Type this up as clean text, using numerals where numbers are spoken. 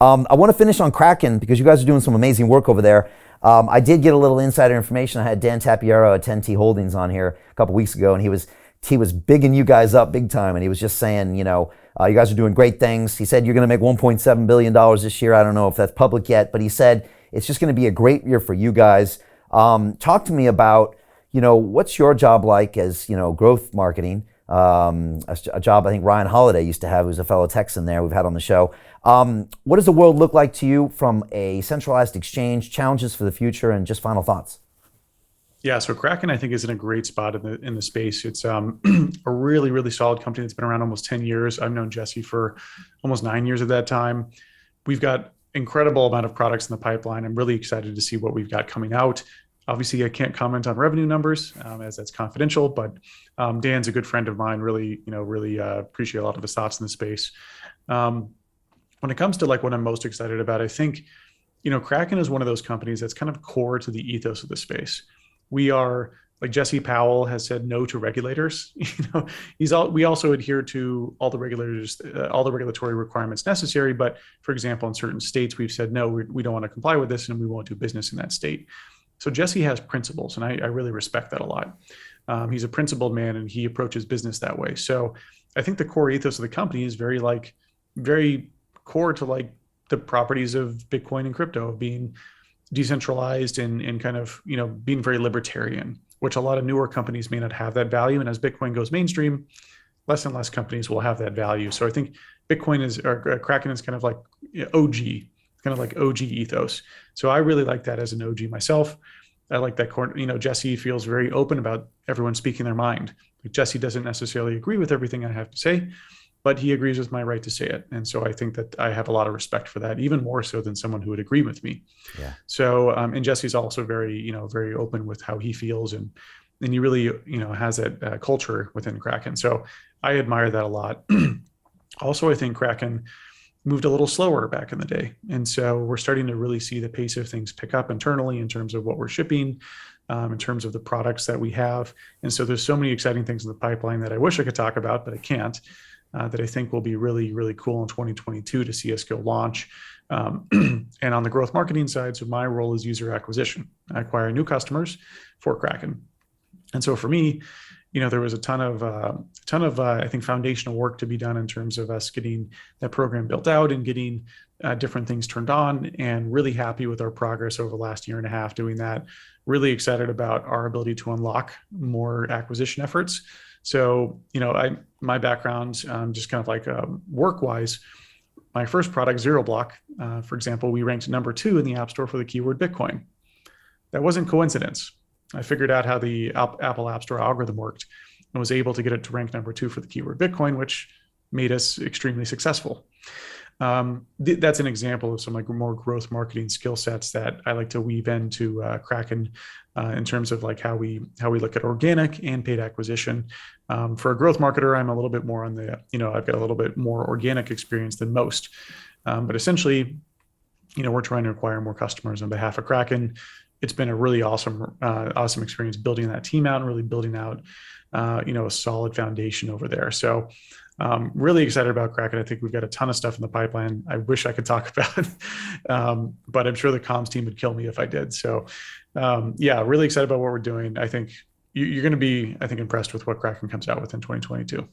I want to finish on Kraken because you guys are doing some amazing work over there. I did get a little insider information. I had Dan Tapiero at 10T Holdings on here a couple weeks ago, and he was bigging you guys up big time, and he was just saying, you guys are doing great things. He said you're going to make $1.7 billion this year. I don't know if that's public yet, but he said it's just going to be a great year for you guys. Talk to me about, what's your job like as, growth marketing, a job I think Ryan Holiday used to have, who's a fellow Texan there we've had on the show. What does the world look like to you from a centralized exchange, challenges for the future, and just final thoughts? Yeah, so Kraken, I think, is in a great spot in the space. It's a really, really solid company that's been around almost 10 years. I've known Jesse for almost 9 years at that time. We've got incredible amount of products in the pipeline. I'm really excited to see what we've got coming out. Obviously, I can't comment on revenue numbers as that's confidential, but Dan's a good friend of mine. Really appreciate a lot of his thoughts in the space. When it comes to what I'm most excited about, I think, Kraken is one of those companies that's kind of core to the ethos of the space. We are, like Jesse Powell has said, no to regulators. We also adhere to all the regulatory requirements necessary. But for example, in certain states, we've said, no, we don't want to comply with this and we won't do business in that state. So Jesse has principles, and I really respect that a lot. He's a principled man, and he approaches business that way. So I think the core ethos of the company is very core to the properties of Bitcoin and crypto, of being decentralized and kind of, being very libertarian, which a lot of newer companies may not have that value. And as Bitcoin goes mainstream, less and less companies will have that value. So I think Kraken is kind of like OG, kind of like OG ethos. So I really like that as an OG myself. I like that, Jesse feels very open about everyone speaking their mind. Jesse doesn't necessarily agree with everything I have to say, but he agrees with my right to say it. And so I think that I have a lot of respect for that, even more so than someone who would agree with me. Yeah. So, and Jesse's also very open with how he feels, and he really, has that culture within Kraken. So I admire that a lot. Also, I think Kraken moved a little slower back in the day. And so we're starting to really see the pace of things pick up internally in terms of what we're shipping, in terms of the products that we have. And so there's so many exciting things in the pipeline that I wish I could talk about, but I can't. That I think will be really, really cool in 2022 to see us go launch. And on the growth marketing side, so my role is user acquisition. I acquire new customers for Kraken. And so for me, there was a ton of I think foundational work to be done in terms of us getting that program built out and getting different things turned on, and really happy with our progress over the last year and a half doing that. Really excited about our ability to unlock more acquisition efforts. So, my background, just kind of work-wise, my first product, Zero Block, for example, we ranked number 2 in the App Store for the keyword Bitcoin. That wasn't coincidence. I figured out how the Apple App Store algorithm worked and was able to get it to rank number 2 for the keyword Bitcoin, which made us extremely successful. That's an example of some more growth marketing skill sets that I like to weave into Kraken in terms of how we look at organic and paid acquisition. For a growth marketer, I'm a little bit more on the, I've got a little bit more organic experience than most. But essentially, we're trying to acquire more customers on behalf of Kraken. It's been a really awesome experience building that team out and really building out, a solid foundation over there. So really excited about Kraken. I think we've got a ton of stuff in the pipeline I wish I could talk about, but I'm sure the comms team would kill me if I did. So really excited about what we're doing. I think you're going to be, impressed with what Kraken comes out with in 2022.